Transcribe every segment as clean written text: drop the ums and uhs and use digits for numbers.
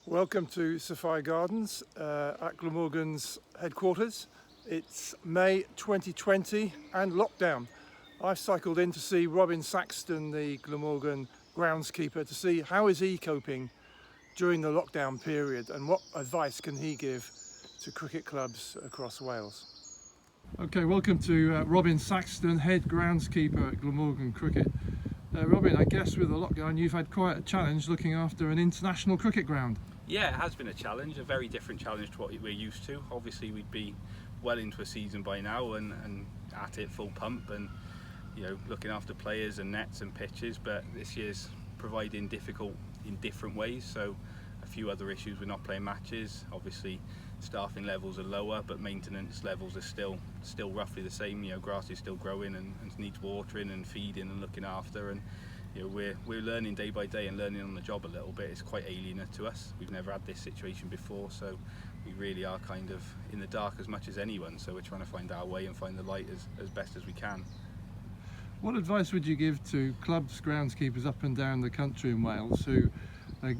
Welcome to Sophia Gardens at Glamorgan's headquarters. It's May 2020 and lockdown. I've cycled in to see Robin Saxton, the Glamorgan groundskeeper, to see how is he coping during the lockdown period and what advice can he give to cricket clubs across Wales. Okay, welcome to Robin Saxton, head groundskeeper at Glamorgan Cricket. Robin, I guess with the lockdown you've had quite a challenge looking after an international cricket ground. Yeah, it has been a challenge, a very different challenge to what we're used to. Obviously we'd be well into a season by now and at it full pump and looking after players and nets and pitches, but this year's providing difficult in different ways. So a few other issues, we're not playing matches, obviously staffing levels are lower but maintenance levels are still roughly the same. Grass is still growing and needs watering and feeding and looking after, and we're learning day by day and learning on the job a little bit. It's quite alien to us. We've never had this situation before, so we really are kind of in the dark as much as anyone, so we're trying to find our way and find the light as best as we can. What advice would you give to clubs, groundskeepers up and down the country in Wales who are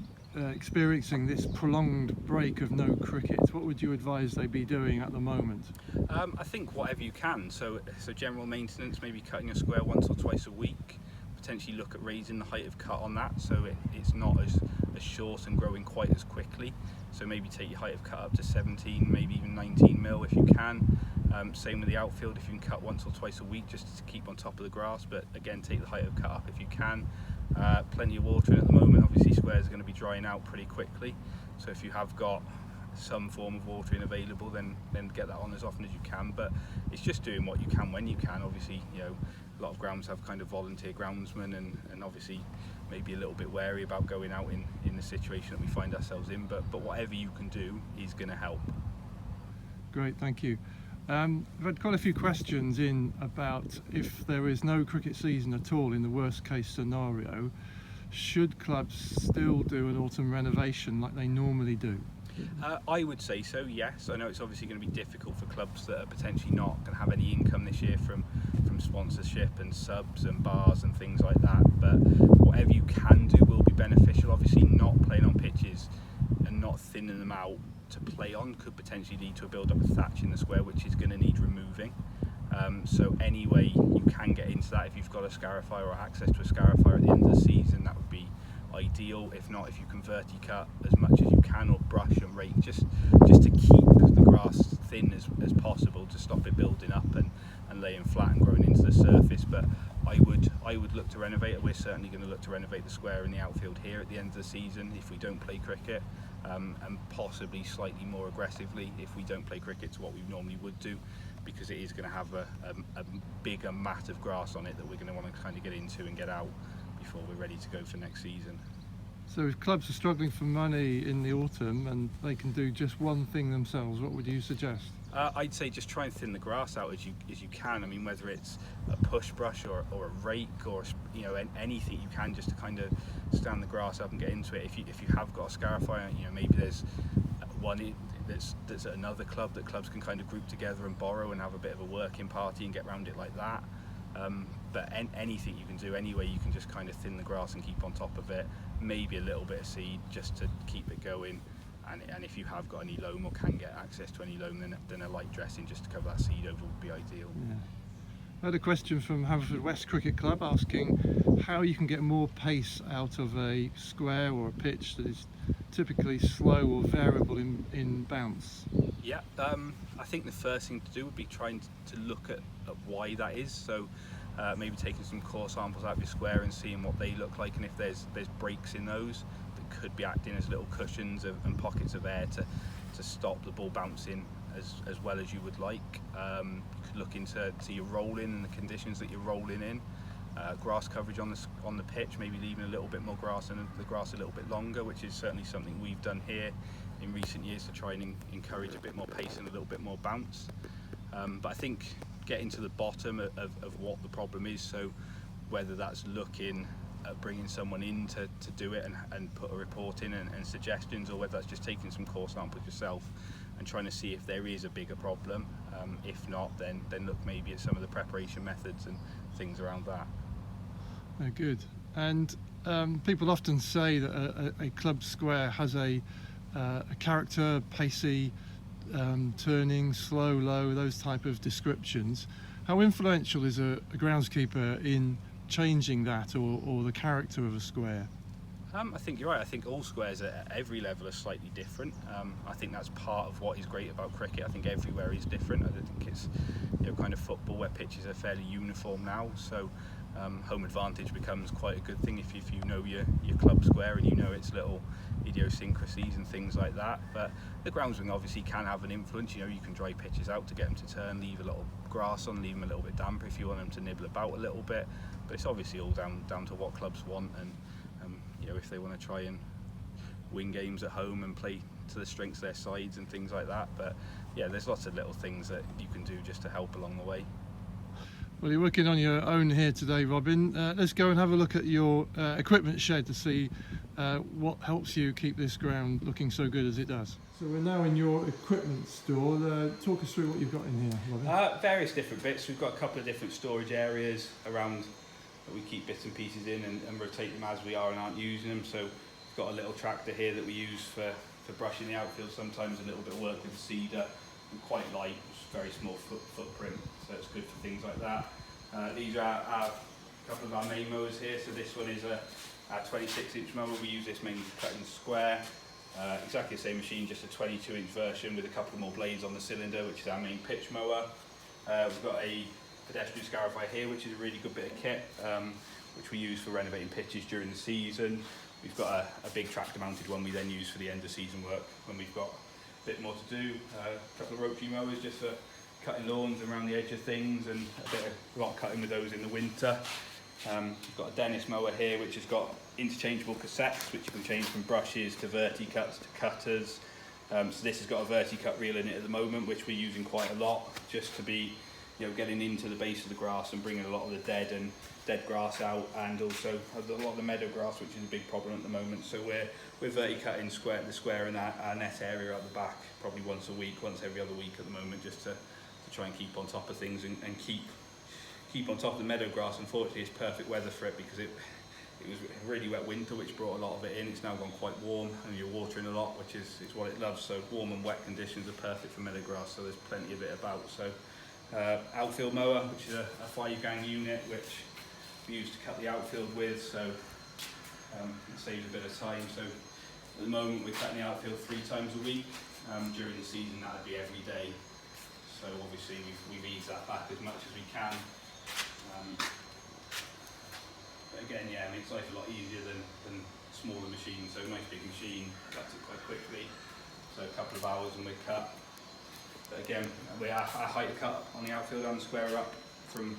experiencing this prolonged break of no cricket? What would you advise they be doing at the moment? I think whatever you can, so general maintenance, maybe cutting a square once or twice a week, potentially look at raising the height of cut on that so it's not as short and growing quite as quickly. So maybe take your height of cut up to 17, maybe even 19 mil if you can. Same with the outfield, if you can cut once or twice a week just to keep on top of the grass, but again take the height of cut up if you can. Plenty of watering at the moment. Obviously squares are going to be drying out pretty quickly, so if you have got some form of watering available then get that on as often as you can, but it's just doing what you can when you can. Obviously a lot of grounds have kind of volunteer groundsmen and obviously maybe a little bit wary about going out in the situation that we find ourselves in, but whatever you can do is going to help. Great, thank you. We've had quite a few questions in about if there is no cricket season at all in the worst case scenario, should clubs still do an autumn renovation like they normally do? I would say so, yes. I know it's obviously going to be difficult for clubs that are potentially not going to have any income this year from sponsorship and subs and bars and things like that, but whatever you can do will be beneficial. Obviously not playing on pitches and not thinning them out to play on could potentially lead to a build up of thatch in the square, which is going to need removing. So any way you can get into that, if you've got a scarifier or access to a scarifier at the end of the season, that would be ideal. If not, if you can verticut as much as you can or brush and rake just to keep the grass thin as possible to stop it building up and laying flat and growing into the surface. But I would look to renovate it. We're certainly going to look to renovate the square in the outfield here at the end of the season if we don't play cricket, and possibly slightly more aggressively if we don't play cricket to what we normally would do, because it is going to have a bigger mat of grass on it that we're going to want to kind of get into and get out before we're ready to go for next season. So if clubs are struggling for money in the autumn and they can do just one thing themselves, what would you suggest? I'd say just try and thin the grass out as you can. I mean, whether it's a push brush or a rake or anything you can just to kind of stand the grass up and get into it. If you have got a scarifier, maybe there's one that's at another club that clubs can kind of group together and borrow and have a bit of a working party and get around it like that. But anything you can do, any way you can just kind of thin the grass and keep on top of it, maybe a little bit of seed just to keep it going, and if you have got any loam or can get access to any loam, then a light dressing just to cover that seed over would be ideal. Yeah. I had a question from Haverfordwest Cricket Club asking how you can get more pace out of a square or a pitch that is typically slow or variable in bounce. Yeah, I think the first thing to do would be trying to look at why that is. So maybe taking some core samples out of your square and seeing what they look like, and if there's breaks in those that could be acting as little cushions and pockets of air to stop the ball bouncing as well as you would like. You could look into your rolling and the conditions that you're rolling in. Grass coverage on the pitch, maybe leaving a little bit more grass and the grass a little bit longer, which is certainly something we've done here in recent years to try and encourage a bit more pace and a little bit more bounce. But I think getting to the bottom of what the problem is, so whether that's looking at bringing someone in to do it and put a report in and suggestions, or whether that's just taking some core samples yourself and trying to see if there is a bigger problem. If not, then look maybe at some of the preparation methods and things around that. Good. And people often say that a club square has a a character, pacey, turning, slow, low, those type of descriptions. How influential is a groundskeeper in changing that, or the character of a square? I think you're right. I think all squares at every level are slightly different. I think that's part of what is great about cricket. I think everywhere is different. I don't think it's kind of football where pitches are fairly uniform now. So home advantage becomes quite a good thing if you know your club square and you know its little idiosyncrasies and things like that. But the groundswing obviously can have an influence. You can dry pitches out to get them to turn, leave a little grass on, leave them a little bit damper if you want them to nibble about a little bit. But it's obviously all down to what clubs want, and if they want to try and win games at home and play to the strengths of their sides and things like that. But yeah, there's lots of little things that you can do just to help along the way. Well, you're working on your own here today, Robin. Let's go and have a look at your equipment shed to see what helps you keep this ground looking so good as it does. So we're now in your equipment store. Talk us through what you've got in here, Robin. Various different bits. We've got a couple of different storage areas around that we keep bits and pieces in and rotate them as we are and aren't using them. So we've got a little tractor here that we use for brushing the outfield, sometimes a little bit of work with the seeder, and quite light, just very small footprint, so it's good for things like that. These are a couple of our main mowers here. So this one is a 26-inch mower. We use this mainly for cutting square. Exactly the same machine, just a 22-inch version with a couple more blades on the cylinder, which is our main pitch mower. We've got a pedestrian scarifier here, which is a really good bit of kit, which we use for renovating pitches during the season. We've got a big tractor mounted one we then use for the end of season work when we've got a bit more to do. A couple of rotary mowers just for cutting lawns around the edge of things, and a bit of rock cutting with those in the winter. We've got a Dennis mower here which has got interchangeable cassettes which you can change from brushes to verticuts to cutters. So this has got a verticut reel in it at the moment, which we're using quite a lot, just to be getting into the base of the grass and bringing a lot of the dead grass out, and also a lot of the meadow grass, which is a big problem at the moment. So we're verticutting the square in our net area at the back probably once every other week at the moment, just to try and keep on top of things and keep on top of the meadow grass. Unfortunately, it's perfect weather for it because it was a really wet winter which brought a lot of it in. It's now gone quite warm and you're watering a lot, which is what it loves. So warm and wet conditions are perfect for meadow grass, so there's plenty of it about. So outfield mower, which is a 5-gang unit which we use to cut the outfield with, so it saves a bit of time. So at the moment we're cutting the outfield 3 times a week. During the season that would be every day, so obviously we've eased that back as much as we can. But again, yeah, it makes life a lot easier than smaller machines. So a nice big machine cuts it quite quickly, so a couple of hours and we're cut. But again, our height of cut on the outfield and the square are up from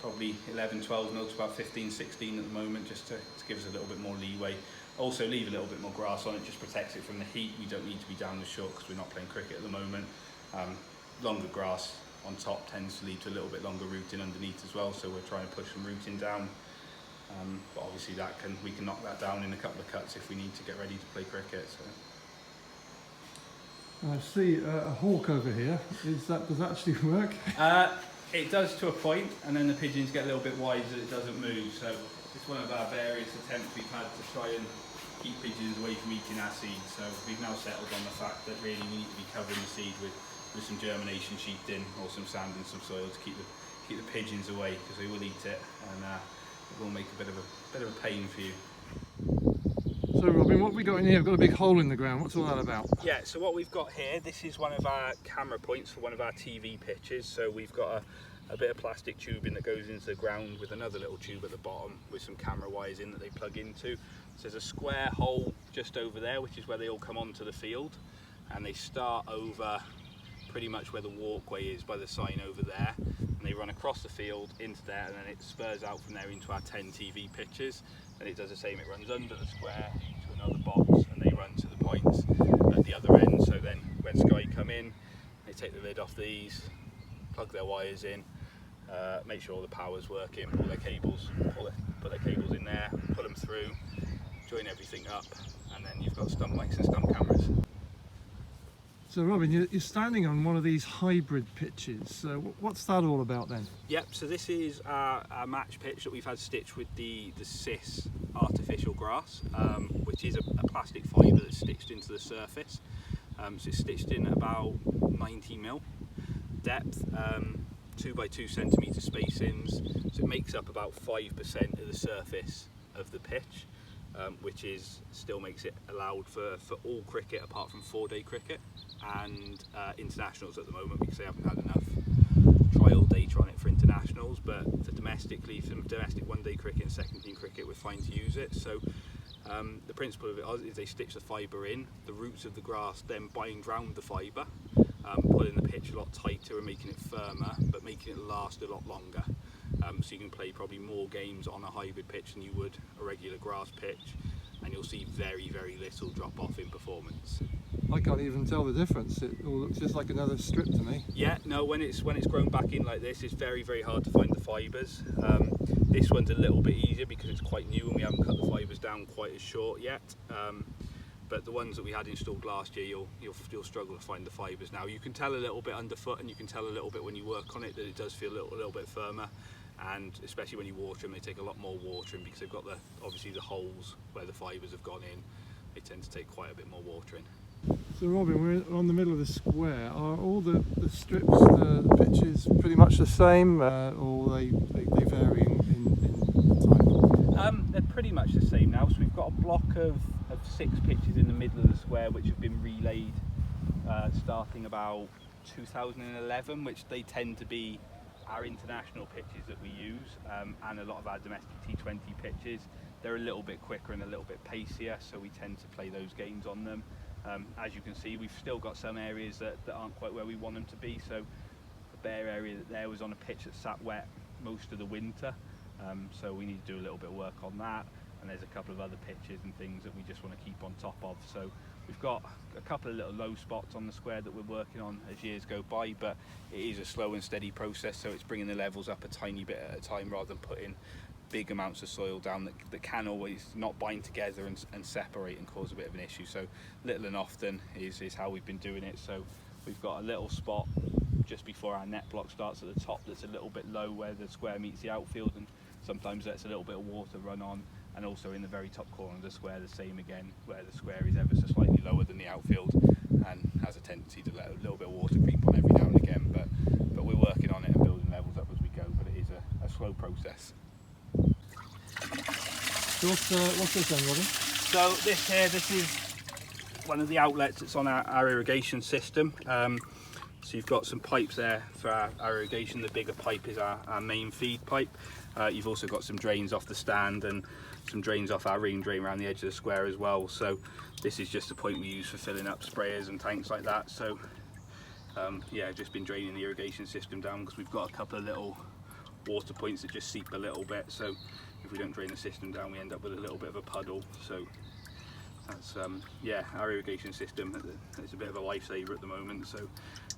probably 11, 12 mil to about 15, 16 at the moment, just to give us a little bit more leeway. Also leave a little bit more grass on it, just protects it from the heat. We don't need to be down the short because we're not playing cricket at the moment. Longer grass on top tends to lead to a little bit longer rooting underneath as well, so we're trying to push some rooting down. But obviously we can knock that down in a couple of cuts if we need to get ready to play cricket. So. I see a hawk over here. Does that actually work? It does to a point, and then the pigeons get a little bit wide so it doesn't move. So it's one of our various attempts we've had to try and keep pigeons away from eating our seed. So we've now settled on the fact that really we need to be covering the seed with some germination sheeting or some sand and some soil to keep the pigeons away, because they will eat it, and it will make a bit of a pain for you. So Robin, what have we got in here? We've got a big hole in the ground. What's all that about? Yeah, so what we've got here, this is one of our camera points for one of our TV pitches. So we've got a bit of plastic tubing that goes into the ground with another little tube at the bottom with some camera wires in that they plug into. So there's a square hole just over there, which is where they all come onto the field, and they start over pretty much where the walkway is by the sign over there, and they run across the field into there, and then it spurs out from there into our 10 TV pitches. And it does the same, it runs under the square to another box, and they run to the points at the other end. So then when Sky come in, they take the lid off these, plug their wires in, make sure all the power's working, pull their cables, put their cables in there, pull them through, join everything up, and then you've got stump mics and stump cameras. So Robin, you're standing on one of these hybrid pitches. So what's that all about then? Yep, so this is our match pitch that we've had stitched with the CIS artificial grass, which is a plastic fibre that's stitched into the surface. So it's stitched in at about 90mm depth, 2 by 2 centimetre spacings. So it makes up about 5% of the surface of the pitch, which still makes it allowed for all cricket apart from 4-day cricket and internationals at the moment, because they haven't had enough trial data on it for internationals. But for domestic 1-day cricket and second team cricket, we're fine to use it. So the principle of it is they stitch the fibre in, the roots of the grass then bind round the fibre, pulling the pitch a lot tighter and making it firmer, but making it last a lot longer. So you can play probably more games on a hybrid pitch than you would a regular grass pitch, and you'll see very, very little drop off in performance. I can't even tell the difference. It all looks just like another strip to me. Yeah, no, when it's grown back in like this, it's very, very hard to find the fibres. This one's a little bit easier because it's quite new and we haven't cut the fibres down quite as short yet. But the ones that we had installed last year, you'll struggle to find the fibres now. You can tell a little bit underfoot, and you can tell a little bit when you work on it that it does feel a little bit firmer. And especially when you water them, they take a lot more watering because they've got obviously the holes where the fibres have gone in. They tend to take quite a bit more watering. So Robin, we're on the middle of the square. Are all the strips, the pitches pretty much the same, or they vary in time? They're pretty much the same now. So we've got a block of 6 pitches in the middle of the square which have been relayed starting about 2011, which they tend to be our international pitches that we use, and a lot of our domestic T20 pitches. They're a little bit quicker and a little bit pacier, so we tend to play those games on them. As you can see, we've still got some areas that aren't quite where we want them to be. So the bare area there was on a pitch that sat wet most of the winter, so we need to do a little bit of work on that. And there's a couple of other pitches and things that we just want to keep on top of. So we've got a couple of little low spots on the square that we're working on as years go by, but it is a slow and steady process, so it's bringing the levels up a tiny bit at a time rather than putting big amounts of soil down that can always not bind together and separate and cause a bit of an issue. So little and often is how we've been doing it. So we've got a little spot just before our net block starts at the top that's a little bit low where the square meets the outfield, and sometimes lets a little bit of water run on. And also in the very top corner of the square, the same again, where the square is ever so slightly lower than the outfield and has a tendency to let a little bit of water creep on every now and again. But we're working on it and building levels up as we go, but it is a slow process. So what's this then, Robin? So this is one of the outlets that's on our irrigation system. So you've got some pipes there for our irrigation. The bigger pipe is our main feed pipe. You've also got some drains off the stand and some drains off our rain drain around the edge of the square as well. So this is just a point we use for filling up sprayers and tanks like that. So yeah, I've just been draining the irrigation system down because we've got a couple of little water points that just seep a little bit. So if we don't drain the system down, we end up with a little bit of a puddle. So that's yeah, our irrigation system is a bit of a lifesaver at the moment. So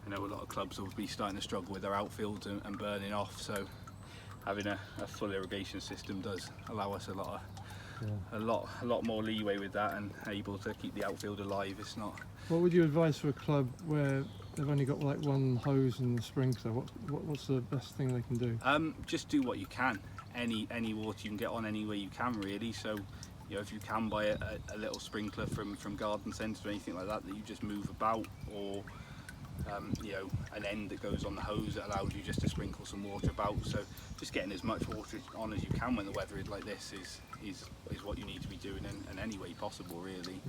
I know a lot of clubs will be starting to struggle with their outfields and burning off. So having a full irrigation system does allow us a lot more leeway with that and able to keep the outfield alive. It's not. What would you advise for a club where they've only got like one hose and a sprinkler? What's the best thing they can do? Just do what you can. Any water you can get on any way you can, really. So you know, if you can buy a little sprinkler from garden centre or anything like that you just move about, or you know, an end that goes on the hose that allows you just to sprinkle some water about. So just getting as much water on as you can when the weather is like this is what you need to be doing in any way possible, really.